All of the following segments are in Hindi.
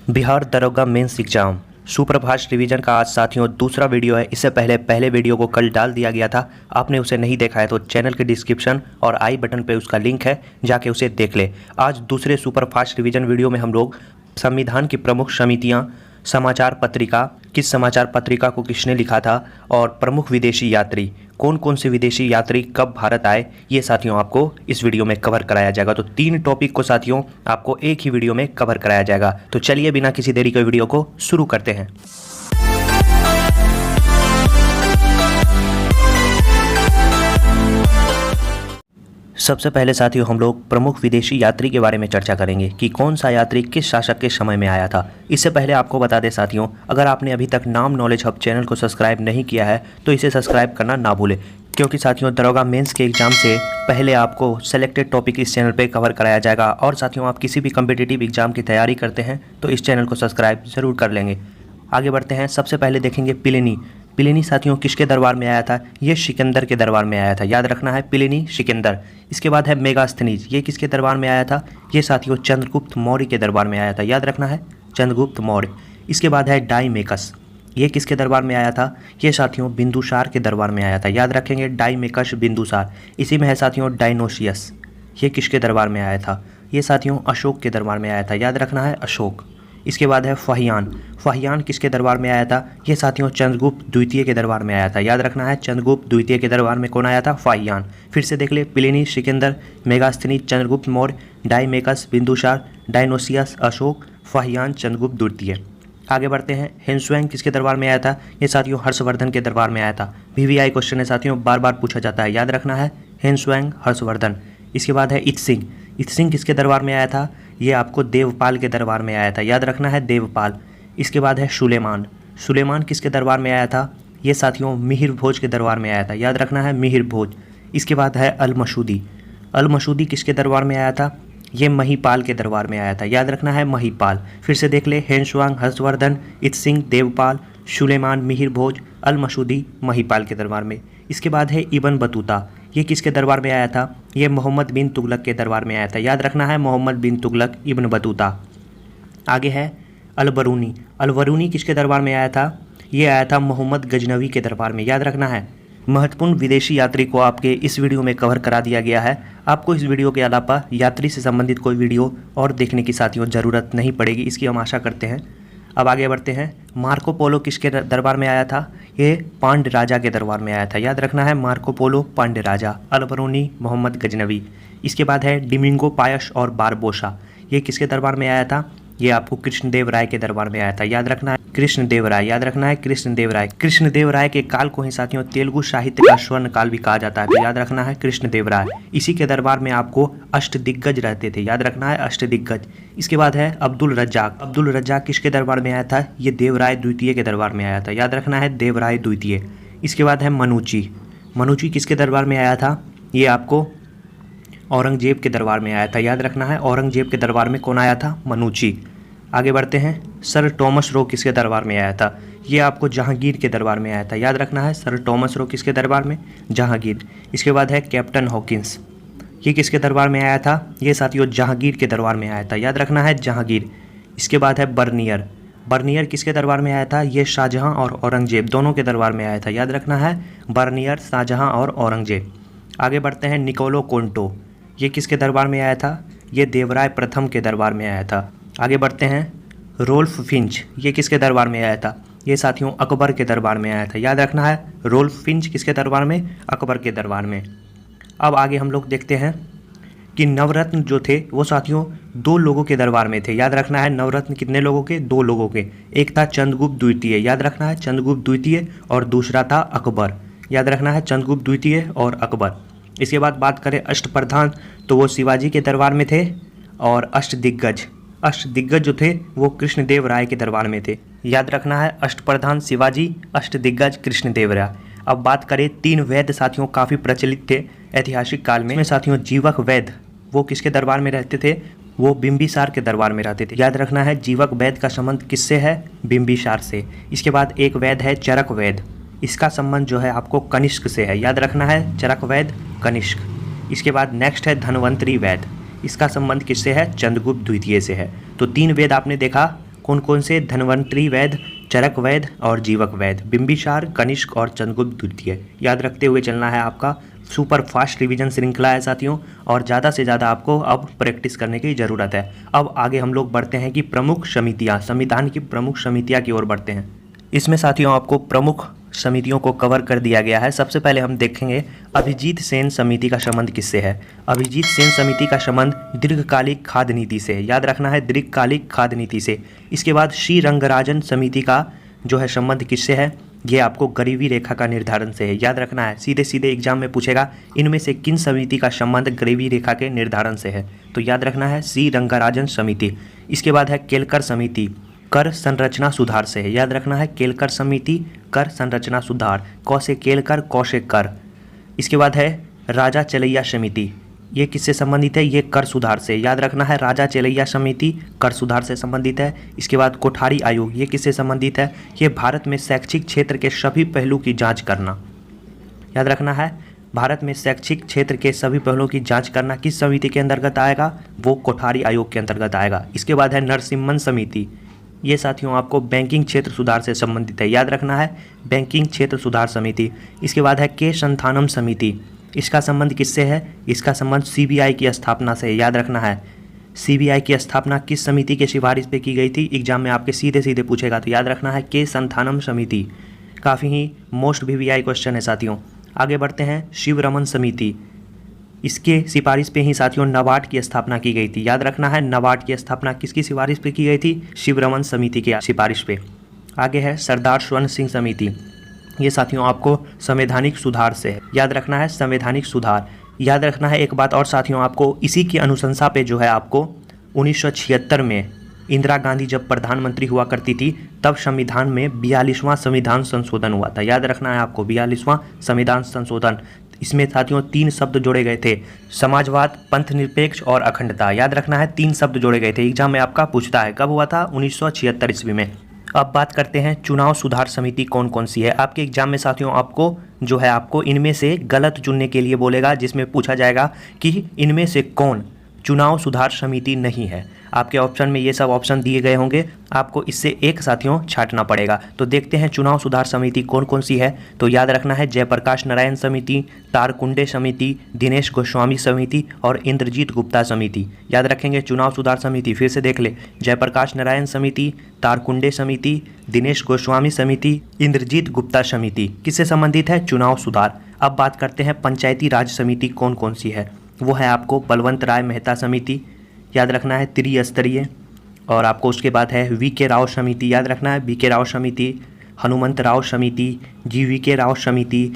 बिहार दरोगा मेंस एग्जाम सुप्रभाष रिवीजन का आज साथियों दूसरा वीडियो है। इससे पहले वीडियो को कल डाल दिया गया था। आपने उसे नहीं देखा है तो चैनल के डिस्क्रिप्शन और आई बटन पे उसका लिंक है, जाके उसे देख ले। आज दूसरे सुपरफास्ट रिवीजन वीडियो में हम लोग संविधान की प्रमुख समितियाँ, समाचार पत्रिका, किस समाचार पत्रिका को किसने लिखा था, और प्रमुख विदेशी यात्री, कौन कौन से विदेशी यात्री कब भारत आए, ये साथियों आपको इस वीडियो में कवर कराया जाएगा। तो 3 टॉपिक को साथियों आपको एक ही वीडियो में कवर कराया जाएगा। तो चलिए बिना किसी देरी के वीडियो को शुरू करते हैं। सबसे पहले साथियों हम लोग प्रमुख विदेशी यात्री के बारे में चर्चा करेंगे कि कौन सा यात्री किस शासक के समय में आया था। इससे पहले आपको बता दें साथियों, अगर आपने अभी तक नाम नॉलेज हब चैनल को सब्सक्राइब नहीं किया है तो इसे सब्सक्राइब करना ना भूलें, क्योंकि साथियों दरोगा मेंस के एग्जाम से पहले आपको सेलेक्टेड टॉपिक इस चैनल पे कवर कराया जाएगा। और साथियों आप किसी भी कम्पिटिटिव एग्जाम की तैयारी करते हैं तो इस चैनल को सब्सक्राइब ज़रूर कर लेंगे। आगे बढ़ते हैं। सबसे पहले देखेंगे प्लिनी साथियों किसके दरबार में आया था? ये सिकंदर के दरबार में आया था, याद रखना है, प्लिनी सिकंदर। इसके बाद है मेगास्थनीज, ये किसके दरबार में आया था? ये साथियों चंद्रगुप्त मौर्य के दरबार में आया था, याद रखना है, चंद्रगुप्त मौर्य। इसके बाद है डाइमेकस, ये किसके दरबार में आया था? ये साथियों बिंदुसार के दरबार में आया था, याद रखेंगे, डाइमेकस बिंदुसार। इसी में है साथियों डायनोसियस, ये किसके दरबार में आया था? ये साथियों अशोक के दरबार में आया था, याद रखना है, अशोक। इसके बाद है फाहियान किसके दरबार में आया था? ये साथियों चंद्रगुप्त द्वितीय के दरबार में आया था, याद रखना है, चंद्रगुप्त द्वितीय के दरबार में कौन आया था? फाहियान। फिर से देख ले, Pliny Sikandar, Megasthenes Chandragupta Maurya, Deimachus Bindusara, Dionysius Ashoka, Fahien Chandragupta द्वितीय। आगे बढ़ते हैं। हेंसुएंग किसके दरबार में आया था? ये साथियों हर्षवर्धन के दरबार में आया था। VVI क्वेश्चन है साथियों, बार बार पूछा जाता है, याद रखना है, हेंसुएंग हर्षवर्धन। इसके बाद है इत्सिंग किसके दरबार में आया था? ये आपको देवपाल के दरबार में आया था, याद रखना है, देवपाल। इसके बाद है सुलेमान किसके दरबार में आया था? ये साथियों मिहिर भोज के दरबार में आया था, याद रखना है, मिहिर भोज। इसके बाद है अल-मसूदी किसके दरबार में आया था? ये महिपाल के दरबार में आया था, याद रखना है, महिपाल। फिर से देख ले, हेंसुआंग हर्षवर्धन, इत्सिंग देवपाल, सुलेमान मिहिर भोज, अल-मसूदी महिपाल के दरबार में। इसके बाद है इब्न बतूता, ये किसके दरबार में आया था? ये मोहम्मद बिन तुगलक के दरबार में आया था, याद रखना है, मोहम्मद बिन तुगलक इब्न बतूता। आगे है अल-बरूनी किसके दरबार में आया था? ये आया था मोहम्मद गजनवी के दरबार में, याद रखना है। महत्वपूर्ण विदेशी यात्री को आपके इस वीडियो में कवर करा दिया गया है। आपको इस वीडियो के अलावा यात्री से संबंधित कोई वीडियो और देखने की साथियों ज़रूरत नहीं पड़ेगी, इसकी हम आशा करते हैं। अब आगे बढ़ते हैं। मार्को पोलो किसके दरबार में आया था? ये पांड्य राजा के दरबार में आया था, याद रखना है, मार्को पोलो पांड्य राजा, अल-बरूनी मोहम्मद गजनवी। इसके बाद है डिमिंगो पायस और बारबोसा, ये किसके दरबार में आया था? ये आपको कृष्णदेव राय के दरबार में आया था, याद रखना है, कृष्णदेव राय, याद रखना है, कृष्णदेव राय के काल को ही साथियों तेलुगु साहित्य का स्वर्ण काल भी कहा जाता है, तो याद रखना है, कृष्णदेव राय। इसी के दरबार में आपको अष्टदिग्गज रहते थे, याद रखना है, अष्टदिग्गज। इसके बाद है अब्दुल रज्जाक किसके दरबार में आया था? ये देवराय द्वितीय के दरबार में आया था, याद रखना है, देवराय द्वितीय। इसके बाद है मनुची किसके दरबार में आया था? ये आपको औरंगजेब के दरबार में आया था, याद रखना है, औरंगजेब के दरबार में कौन आया था? मनुची। आगे बढ़ते हैं। सर टॉमस रो किसके दरबार में आया था? ये आपको जहांगीर के दरबार में आया था, याद रखना है, सर टॉमस रो किसके दरबार में? जहांगीर। इसके बाद है कैप्टन हॉकिंस, ये किसके दरबार में आया था? ये साथियों जहांगीर के दरबार में आया था, याद रखना है, जहांगीर। इसके बाद है बर्नियर किसके दरबार में आया था? ये शाहजहां और औरंगजेब दोनों के दरबार में आया था, याद रखना है, बर्नियर, शाहजहां और औरंगजेब। आगे बढ़ते हैं। निकोलो कोंटो, ये किसके दरबार में आया था? ये देवराय प्रथम के दरबार में आया था। आगे बढ़ते हैं। रोल्फ फिंच, ये किसके दरबार में आया था? ये साथियों अकबर के दरबार में आया था, याद रखना है, रोल्फ फिंच किसके दरबार में? अकबर के दरबार में। अब आगे हम लोग देखते हैं कि नवरत्न जो थे वो साथियों 2 लोगों के दरबार में थे, याद रखना है, नवरत्न कितने लोगों के? 2 लोगों के। एक था चंद्रगुप्त द्वितीय, याद रखना है, चंद्रगुप्त द्वितीय, और दूसरा था अकबर, याद रखना है, चंद्रगुप्त द्वितीय और अकबर। इसके बाद बात करें अष्टप्रधान, तो वो शिवाजी के दरबार में थे, और अष्टदिग्गज जो थे वो कृष्णदेव राय के दरबार में थे, याद रखना है, अष्टप्रधान शिवाजी, अष्टदिग्गज कृष्णदेव राय। अब बात करें 3 वैद्य साथियों काफ़ी प्रचलित थे ऐतिहासिक काल में साथियों। जीवक वैद्य वो किसके दरबार में रहते थे? वो बिंबिसार के दरबार में रहते थे, याद रखना है, जीवक वैद्य का संबंध किससे है? बिंबिसार से। इसके बाद एक वैद्य है चरक वैद्य, इसका संबंध जो है आपको कनिष्क से है, याद रखना है, चरक वैद्य कनिष्क। इसके बाद नेक्स्ट है धन्वंतरी वैद्य, इसका संबंध किससे है? चंद्रगुप्त द्वितीय से है। तो 3 वेद आपने देखा, कौन कौन से धन्वंतरी वैद्य, चरक वैद्य और जीवक वैद्य, बिंबिसार, कनिष्क और चंद्रगुप्त द्वितीय। याद रखते हुए चलना है, आपका सुपर फास्ट रिवीजन श्रृंखला है साथियों, और ज़्यादा से ज़्यादा आपको अब प्रैक्टिस करने की ज़रूरत है। अब आगे हम लोग बढ़ते हैं कि प्रमुख समितियाँ, संविधान की प्रमुख समितियाँ की ओर बढ़ते हैं। इसमें साथियों आपको प्रमुख समितियों को कवर कर दिया गया है। सबसे पहले हम देखेंगे अभिजीत सेन समिति का संबंध किससे है। अभिजीत सेन समिति का संबंध दीर्घकालिक खाद्य नीति से, याद रखना है, दीर्घकालिक खाद्य नीति से। इसके बाद श्री रंगराजन समिति का जो है संबंध किससे है, ये आपको गरीबी रेखा का निर्धारण से है। याद रखना है, सीधे सीधे एग्जाम में पूछेगा इनमें से किन समिति का संबंध गरीबी रेखा के निर्धारण से है, तो याद रखना है श्री रंगराजन समिति। इसके बाद है केलकर समिति, कर संरचना सुधार से है। याद रखना है केलकर समिति, कर संरचना सुधार, क से केलकर, क से कर। इसके बाद है राजा चलैया समिति, ये किससे संबंधित है, ये कर सुधार से। याद रखना है राजा चलैया समिति कर सुधार से संबंधित है। इसके बाद कोठारी आयोग, ये किससे संबंधित है, ये भारत में शैक्षिक क्षेत्र के सभी पहलू की जांच करना। याद रखना है भारत में शैक्षिक क्षेत्र के सभी पहलुओं की जांच करना किस समिति के अंतर्गत आएगा, वो कोठारी आयोग के अंतर्गत आएगा। इसके बाद है नरसिम्हन समिति, ये साथियों आपको बैंकिंग क्षेत्र सुधार से संबंधित है। याद रखना है बैंकिंग क्षेत्र सुधार समिति। इसके बाद है के संथानम समिति, इसका संबंध किससे है, इसका संबंध सीबीआई की स्थापना से। याद रखना है सीबीआई की स्थापना किस समिति के सिफारिश पे की गई थी, एग्जाम में आपके सीधे सीधे पूछेगा, तो याद रखना है के संथानम समिति। काफ़ी ही मोस्ट वीवीआई क्वेश्चन है साथियों। आगे बढ़ते हैं शिवरमन समिति, इसके सिफारिश पे ही साथियों नाबार्ड की स्थापना की गई थी। याद रखना है नाबार्ड की स्थापना किसकी सिफारिश पे की गई थी, शिवरमन समिति की सिफारिश पे। आगे है सरदार स्वर्ण सिंह समिति, ये साथियों आपको संवैधानिक सुधार से है। याद रखना है संवैधानिक सुधार। याद रखना है एक बात और साथियों, आपको इसी की अनुशंसा पे जो है आपको 1976 में इंदिरा गांधी जब प्रधानमंत्री हुआ करती थी तब संविधान में 42वां संविधान संशोधन हुआ था। याद रखना है आपको 42वां संविधान संशोधन। इसमें साथियों 3 शब्द जोड़े गए थे, समाजवाद, पंथ निरपेक्ष और अखंडता। याद रखना है 3 शब्द जोड़े गए थे। एग्जाम में आपका पूछता है कब हुआ था, 1976 ईस्वी में। अब बात करते हैं चुनाव सुधार समिति कौन कौन सी है। आपके एग्जाम में साथियों आपको जो है आपको इनमें से गलत चुनने के लिए बोलेगा, जिसमें पूछा जाएगा कि इनमें से कौन चुनाव सुधार समिति नहीं है। आपके ऑप्शन में ये सब ऑप्शन दिए गए होंगे, आपको इससे एक साथियों छांटना पड़ेगा। तो देखते हैं चुनाव सुधार समिति कौन कौन सी है। तो याद रखना है जयप्रकाश नारायण समिति, तारकुंडे समिति, दिनेश गोस्वामी समिति और इंद्रजीत गुप्ता समिति। याद रखेंगे चुनाव सुधार समिति, फिर से देख ले, जयप्रकाश नारायण समिति, तारकुंडे समिति, दिनेश गोस्वामी समिति, इंद्रजीत गुप्ता समिति। किससे संबंधित है, चुनाव सुधार। अब बात करते हैं पंचायती राज समिति कौन कौन सी है। वो है आपको बलवंत राय मेहता समिति, याद रखना है त्रिस्तरीय। और आपको उसके बाद है वी.के. राव समिति, याद रखना है वी.के. राव समिति, हनुमंत राव समिति, जी.वी.के. राव समिति,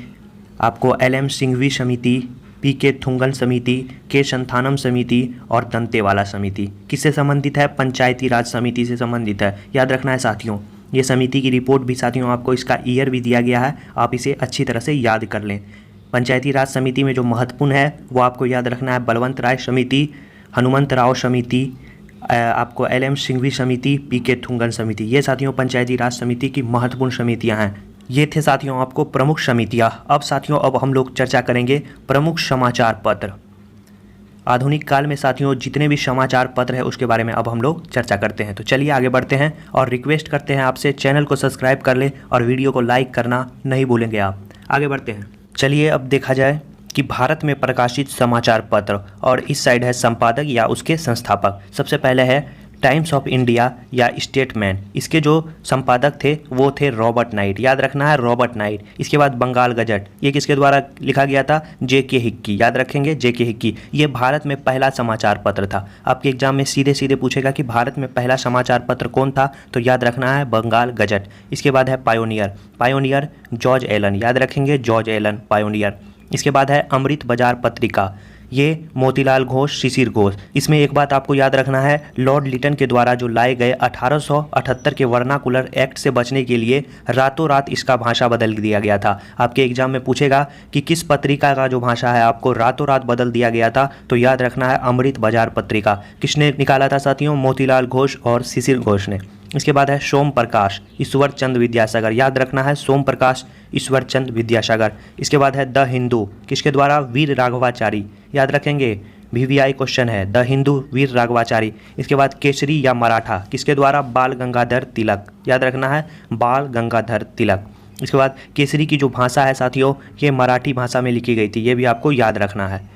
आपको एल.एम. सिंघवी समिति, पी.के. थुंगन समिति, के संथानम समिति और दंतेवाला समिति। किससे संबंधित है, पंचायती राज समिति से संबंधित है। याद रखना है साथियों, ये समिति की रिपोर्ट भी साथियों आपको इसका ईयर भी दिया गया है, आप इसे अच्छी तरह से याद कर लें। पंचायती राज समिति में जो महत्वपूर्ण है वो आपको याद रखना है बलवंत राय समिति, हनुमंत राव समिति, आपको एल.एम. सिंघवी समिति, पी.के. थुंगन समिति। ये साथियों पंचायती राज समिति की महत्वपूर्ण समितियां हैं। ये थे साथियों आपको प्रमुख समितियां। अब साथियों अब हम लोग चर्चा करेंगे प्रमुख समाचार पत्र। आधुनिक काल में साथियों जितने भी समाचार पत्र है उसके बारे में अब हम लोग चर्चा करते हैं। तो चलिए आगे बढ़ते हैं और रिक्वेस्ट करते हैं आपसे चैनल को सब्सक्राइब कर लें और वीडियो को लाइक करना नहीं भूलेंगे आप। आगे बढ़ते हैं। चलिए अब देखा जाए कि भारत में प्रकाशित समाचार पत्र, और इस साइड है संपादक या उसके संस्थापक। सबसे पहले है टाइम्स ऑफ इंडिया या स्टेटमैन, इसके जो संपादक थे वो थे रॉबर्ट नाइट। याद रखना है रॉबर्ट नाइट। इसके बाद बंगाल गजट, ये किसके द्वारा लिखा गया था, जे.के. हिक्की। याद रखेंगे जे.के. हिक्की। ये भारत में पहला समाचार पत्र था। आपके एग्जाम में सीधे सीधे पूछेगा कि भारत में पहला समाचार पत्र कौन था, तो याद रखना है बंगाल गजट। इसके बाद है पायोनियर, पायोनियर जॉर्ज एलन। याद रखेंगे जॉर्ज एलन, पायोनियर। इसके बाद है अमृत बाजार पत्रिका, ये मोतीलाल घोष, शिशिर घोष। इसमें एक बात आपको याद रखना है, लॉर्ड लिटन के द्वारा जो लाए गए 1878 के वर्नाकुलर एक्ट से बचने के लिए रातों रात इसका भाषा बदल दिया गया था। आपके एग्जाम में पूछेगा कि किस पत्रिका का जो भाषा है आपको रातों रात बदल दिया गया था, तो याद रखना है अमृत बाजार पत्रिका। किसने निकाला था साथियों, मोतीलाल घोष और शिशिर घोष ने। इसके बाद है सोम प्रकाश ईश्वर चंद विद्यासागर। याद रखना है सोम प्रकाश ईश्वर चंद विद्यासागर। इसके बाद है द हिंदू, किसके द्वारा, वीर राघवाचारी। याद रखेंगे VVI क्वेश्चन है द हिंदू वीर राघवाचारी। इसके बाद केसरी या मराठा किसके द्वारा, बाल गंगाधर तिलक, याद रखना है बाल गंगाधर तिलक। इसके बाद केसरी की जो भाषा है साथियों ये मराठी भाषा में लिखी गई थी, ये भी आपको याद रखना है।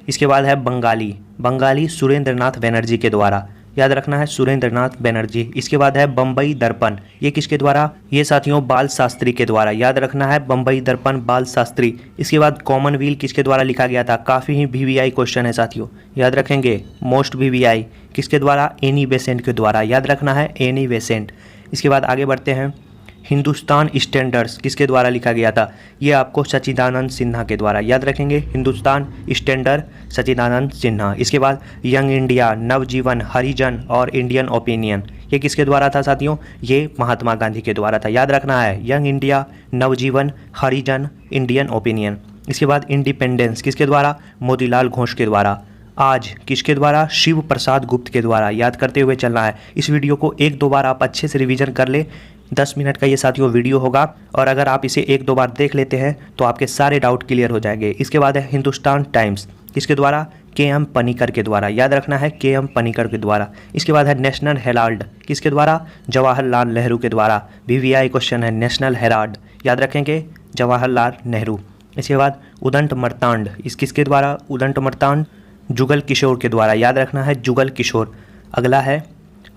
इसके बाद है बंगाली, बंगाली सुरेंद्रनाथ बनर्जी के द्वारा, याद रखना है सुरेंद्रनाथ बनर्जी। इसके बाद है बम्बई दर्पण, ये किसके द्वारा, ये साथियों बाल शास्त्री के द्वारा, याद रखना है बम्बई दर्पण बाल शास्त्री। इसके बाद कॉमनवेल्थ किसके द्वारा लिखा गया था, काफ़ी ही VVI क्वेश्चन है साथियों, याद रखेंगे मोस्ट VVI किसके द्वारा, एनी बेसेंट के द्वारा, याद रखना है एनी बेसेंट। इसके बाद आगे बढ़ते हैं, हिंदुस्तान स्टैंडर्ड्स किसके द्वारा लिखा गया था, ये आपको सच्चिदानंद सिन्हा के द्वारा, याद रखेंगे हिंदुस्तान स्टैंडर्ड सच्चिदानंद सिन्हा। इसके बाद यंग इंडिया, नवजीवन, हरिजन और इंडियन ओपिनियन, ये किसके द्वारा था साथियों, ये महात्मा गांधी के द्वारा था, याद रखना है यंग इंडिया, नवजीवन, हरिजन, इंडियन ओपिनियन। इसके बाद इंडिपेंडेंस किसके द्वारा, मोतीलाल घोष के द्वारा। आज किसके द्वारा, शिव प्रसाद गुप्त के द्वारा, याद करते हुए चलना है। इस वीडियो को एक दो बार आप अच्छे से रिवीजन कर ले, 10 मिनट का ये साथियों वीडियो होगा और अगर आप इसे एक दो बार देख लेते हैं तो आपके सारे डाउट क्लियर हो जाएंगे। इसके बाद है हिंदुस्तान टाइम्स किसके द्वारा, KM पनिकर के द्वारा, याद रखना है KM पनिकर के द्वारा। इसके बाद है नेशनल हेराल्ड किसके द्वारा, जवाहरलाल नेहरू के द्वारा, VVI क्वेश्चन है नेशनल हेराल्ड, याद रखेंगे जवाहरलाल नेहरू। इसके बाद उदंत मर्तांड, इस किसके द्वारा, उदंत मर्तांड जुगल किशोर के द्वारा, याद रखना है जुगल किशोर। अगला है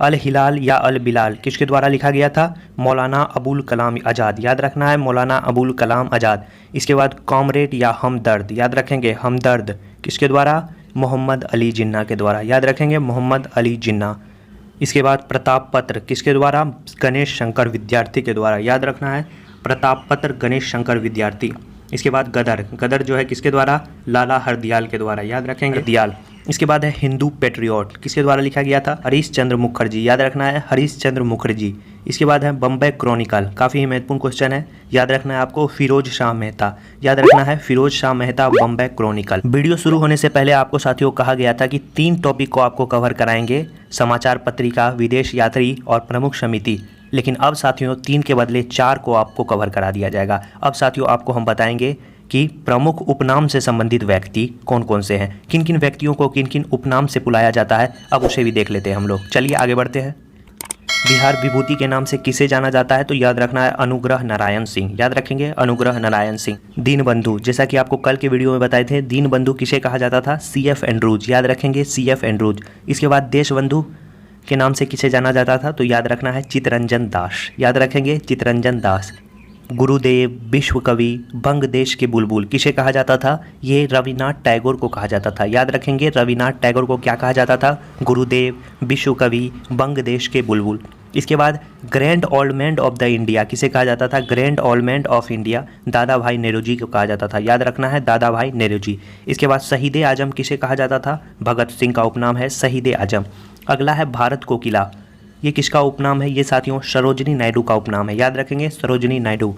अल हिलाल या अल बिलाल किसके द्वारा लिखा गया था, मौलाना अबुल कलाम आज़ाद, याद रखना है मौलाना अबुल कलाम आज़ाद। इसके बाद कॉमरेड या हमदर्द, याद रखेंगे हमदर्द किसके द्वारा, मोहम्मद अली जिन्ना के द्वारा, याद रखेंगे मोहम्मद अली जिन्ना। इसके बाद प्रताप पत्र किसके द्वारा, गणेश शंकर विद्यार्थी के द्वारा, याद रखना है प्रताप पत्र गणेश शंकर विद्यार्थी। इसके बाद गदर, गदर जो है किसके द्वारा, लाला हरदयाल के द्वारा, याद रखेंगे हरदयाल। इसके बाद है हिंदू पेट्रियट किसके द्वारा लिखा गया था, हरीश चंद्र मुखर्जी, याद रखना है हरीश चंद्र मुखर्जी। इसके बाद है बम्बई क्रॉनिकल, काफ़ी ही महत्वपूर्ण क्वेश्चन है, याद रखना है आपको फिरोज शाह मेहता, याद रखना है फिरोज शाह मेहता बम्बई क्रॉनिकल। वीडियो शुरू होने से पहले आपको साथियों कहा गया था कि 3 टॉपिक को आपको कवर कराएंगे, समाचार पत्रिका, विदेश यात्री और प्रमुख समिति, लेकिन अब साथियों 3 के बदले 4 को आपको कवर करा दिया जाएगा। अब साथियों आपको हम बताएंगे कि प्रमुख उपनाम से संबंधित व्यक्ति कौन कौन से हैं, किन किन व्यक्तियों को किन किन उपनाम से बुलाया जाता है, अब उसे भी देख लेते हैं हम लोग। चलिए आगे बढ़ते हैं। बिहार विभूति के नाम से किसे जाना जाता है, तो याद रखना है अनुग्रह नारायण सिंह, याद रखेंगे अनुग्रह नारायण सिंह। दीनबंधु, जैसा कि आपको कल के वीडियो में बताए थे, दीनबंधु किसे कहा जाता था, CF एंड्रूज, याद रखेंगे CF एंड्रूज। इसके बाद देशबंधु के नाम से किसे जाना जाता था, तो याद रखना है चित्तरंजन दास, याद रखेंगे चित्तरंजन दास। गुरुदेव, विश्व कवि, बंग देश के बुलबुल किसे कहा जाता था, ये रविनाथ टैगोर को कहा जाता था, याद रखेंगे रविनाथ टैगोर को क्या कहा जाता था, गुरुदेव, विश्व कवि, बंग देश के बुलबुल। इसके बाद grand old man of the India किसे कहा जाता था, grand old man of India दादा भाई नेहरू जी को कहा जाता था, याद रखना है दादा भाई नेहरू जी। इसके बाद शहीद आजम किसे कहा जाता था, भगत सिंह का उपनाम है शहीद आजम। अगला है भारत को किला, ये किसका उपनाम है, ये साथियों सरोजिनी नायडू का उपनाम है, याद रखेंगे सरोजिनी नायडू।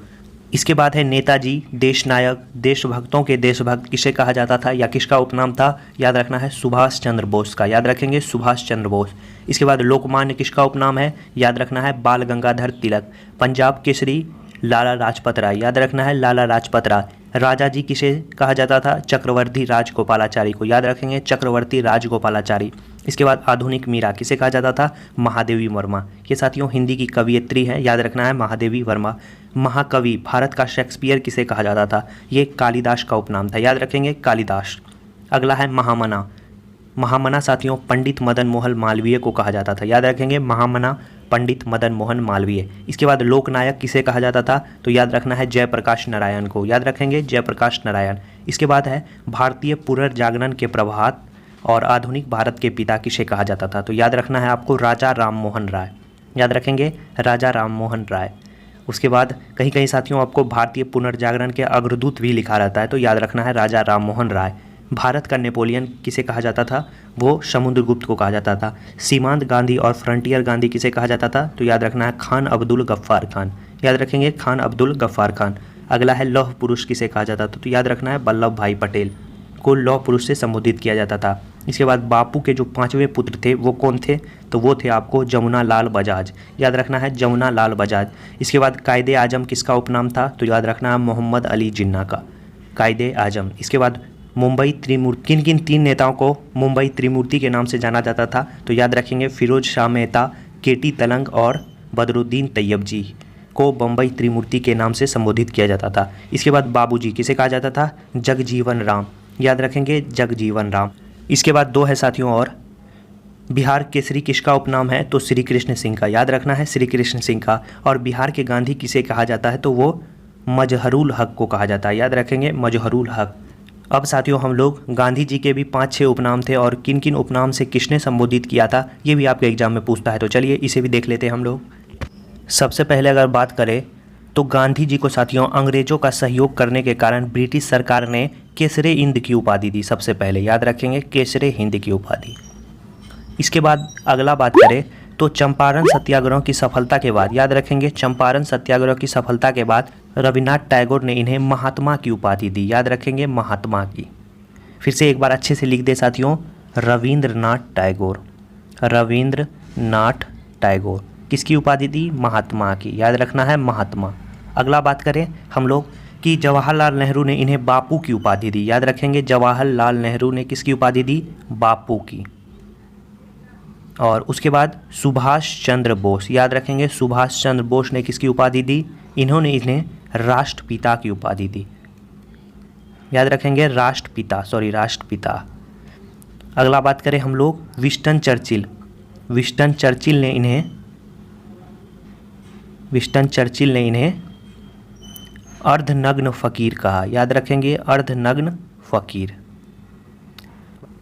इसके बाद है नेताजी, देश नायक, देशभक्तों के देशभक्त किसे कहा जाता था या किसका उपनाम था, याद रखना है सुभाष चंद्र बोस का, याद रखेंगे सुभाष चंद्र बोस। इसके बाद लोकमान्य किसका उपनाम है, याद रखना है बाल गंगाधर तिलक। पंजाब केसरी लाला लाजपत राय, याद रखना है लाला लाजपत राय। राजा जी किसे कहा जाता था, चक्रवर्ती राजगोपालाचारी को, याद रखेंगे चक्रवर्ती राजगोपालाचारी। इसके बाद आधुनिक मीरा किसे कहा जाता था, महादेवी वर्मा, ये साथियों हिंदी की कवियत्री है, याद रखना है महादेवी वर्मा। महाकवि भारत का शेक्सपियर किसे कहा जाता था, ये कालिदास का उपनाम था, याद रखेंगे कालिदास। अगला है महामना, महामना साथियों पंडित मदन मोहन मालवीय को कहा जाता था, याद रखेंगे महामना पंडित मदन मोहन मालवीय। इसके बाद लोकनायक किसे कहा जाता था, तो याद रखना है जयप्रकाश नारायण को, याद रखेंगे जयप्रकाश नारायण। इसके बाद है भारतीय पुनर्जागरण के प्रभात और आधुनिक भारत के पिता किसे कहा जाता था, तो याद रखना है आपको राजा राम मोहन राय, याद रखेंगे राजा राम मोहन राय। उसके बाद कहीं कहीं साथियों आपको भारतीय पुनर्जागरण के अग्रदूत भी लिखा रहता है, तो याद रखना है राजा राम मोहन राय। भारत का नेपोलियन किसे कहा जाता था, वो समुद्रगुप्त को कहा जाता था। सीमांत गांधी और फ्रंटियर गांधी किसे कहा जाता था, तो याद रखना है खान अब्दुल गफ्फार खान, याद रखेंगे खान अब्दुल गफ्फार खान। अगला है लौह पुरुष किसे कहा जाता था, तो याद रखना है वल्लभ भाई पटेल को लौह पुरुष से संबोधित किया जाता था। इसके बाद बापू के जो 5वें पुत्र थे वो कौन थे, तो वो थे आपको जमुना लाल बजाज, याद रखना है जमुना लाल बजाज। इसके बाद कायदे आजम किसका उपनाम था, तो याद रखना है मोहम्मद अली जिन्ना का कायदे आजम। इसके बाद मुंबई त्रिमूर्ति, किन किन 3 नेताओं को मुंबई त्रिमूर्ति के नाम से जाना जाता था? तो याद रखेंगे फिरोज शाह मेहता, केटी तलंग और बदरुद्दीन तैयब जी को बम्बई त्रिमूर्ति के नाम से संबोधित किया जाता था। इसके बाद बाबूजी किसे कहा जाता था? जगजीवन राम, याद रखेंगे जगजीवन राम। इसके बाद 2 है साथियों और, बिहार केसरी किसका उपनाम है? तो श्री कृष्ण सिंह का, याद रखना है श्री कृष्ण सिंह का। और बिहार के गांधी किसे कहा जाता है? तो वो मजहरुल हक को कहा जाता है, याद रखेंगे मजहरुल हक। अब साथियों हम लोग गांधी जी के भी 5-6 उपनाम थे और किन किन उपनाम से किसने संबोधित किया था ये भी आपके एग्जाम में पूछता है, तो चलिए इसे भी देख लेते हैं हम लोग। सबसे पहले अगर बात करें तो गांधी जी को साथियों अंग्रेज़ों का सहयोग करने के कारण ब्रिटिश सरकार ने केसरे हिंद की उपाधि दी। सबसे पहले याद रखेंगे केसरे हिंद की उपाधि। इसके बाद अगला बात करें तो चंपारण सत्याग्रह की सफलता के बाद, याद रखेंगे चंपारण सत्याग्रह की सफलता के बाद रविन्द्रनाथ टैगोर ने इन्हें महात्मा की उपाधि दी, याद रखेंगे महात्मा की। फिर से एक बार अच्छे से लिख दे साथियों, रविंद्रनाथ टैगोर, रविंद्रनाथ टैगोर किसकी उपाधि दी? महात्मा की, याद रखना है महात्मा। अगला बात करें हम लोग कि जवाहरलाल नेहरू ने इन्हें बापू की उपाधि दी, याद रखेंगे जवाहरलाल नेहरू ने किसकी उपाधि दी? बापू की। और उसके बाद सुभाष चंद्र बोस, याद रखेंगे सुभाष चंद्र बोस ने किसकी उपाधि दी? इन्होंने इन्हें राष्ट्रपिता की उपाधि दी, याद रखेंगे राष्ट्रपिता। अगला बात करें हम लोग विंस्टन चर्चिल, विंस्टन चर्चिल ने इन्हें अर्धनग्न फ़कीर कहा, याद रखेंगे अर्धनग्न फ़कीर।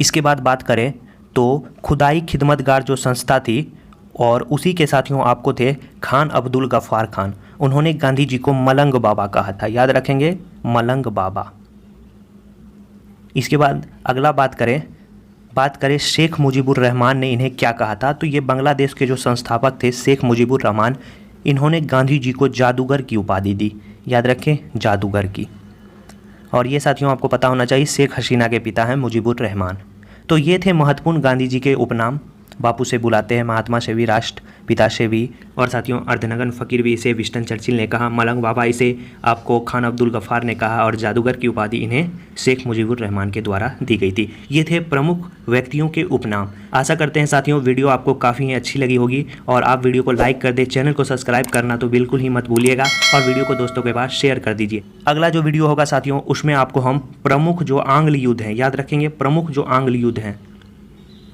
इसके बाद बात करें तो खुदाई खिदमतगार जो संस्था थी और उसी के साथियों आपको थे खान अब्दुल गफ्फार खान, उन्होंने गांधी जी को मलंग बाबा कहा था, याद रखेंगे मलंग बाबा। इसके बाद अगला बात करें शेख मुजीबुर रहमान ने इन्हें क्या कहा था? तो ये बांग्लादेश के जो संस्थापक थे शेख मुजीबुर रहमान, इन्होंने गांधी जी को जादूगर की उपाधि दी, याद रखें जादूगर की। और ये साथियों आपको पता होना चाहिए शेख हसीना के पिता हैं मुजीबुर रहमान। तो ये थे महत्वपूर्ण गांधी जी के उपनाम। बापू से बुलाते हैं, महात्मा से भी, राष्ट्रपिता से भी, और साथियों अर्धनग्न फ़कीर भी इसे विंस्टन चर्चिल ने कहा, मलंग बाबा इसे आपको खान अब्दुल गफ्फार ने कहा, और जादूगर की उपाधि इन्हें शेख मुजीबुर रहमान के द्वारा दी गई थी। ये थे प्रमुख व्यक्तियों के उपनाम। आशा करते हैं साथियों वीडियो आपको काफ़ी अच्छी लगी होगी और आप वीडियो को लाइक कर दें, चैनल को सब्सक्राइब करना तो बिल्कुल ही मत भूलिएगा और वीडियो को दोस्तों के पास शेयर कर दीजिए। अगला जो वीडियो होगा साथियों उसमें आपको हम प्रमुख जो आंग्ल युद्ध हैं, याद रखेंगे प्रमुख जो आंग्ल युद्ध हैं,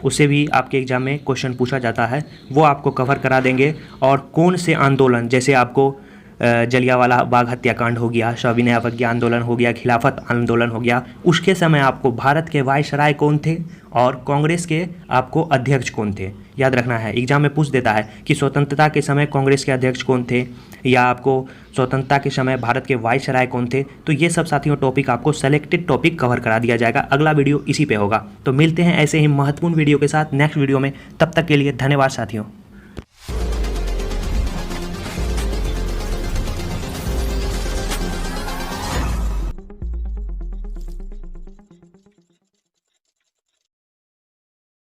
उसे भी आपके एग्जाम में क्वेश्चन पूछा जाता है, वो आपको कवर करा देंगे। और कौन से आंदोलन, जैसे आपको जलियांवाला बाग हत्याकांड हो गया, सविनय अवज्ञा आंदोलन हो गया, खिलाफत आंदोलन हो गया, उसके समय आपको भारत के वायसराय कौन थे और कांग्रेस के आपको अध्यक्ष कौन थे, याद रखना है। एग्जाम में पूछ देता है कि स्वतंत्रता के समय कांग्रेस के अध्यक्ष कौन थे या आपको स्वतंत्रता के समय भारत के वायसराय कौन थे। तो ये सब साथियों टॉपिक आपको सेलेक्टेड टॉपिक कवर करा दिया जाएगा। अगला वीडियो इसी पे होगा। तो मिलते हैं ऐसे ही महत्वपूर्ण वीडियो के साथ नेक्स्ट वीडियो में। तब तक के लिए धन्यवाद साथियों।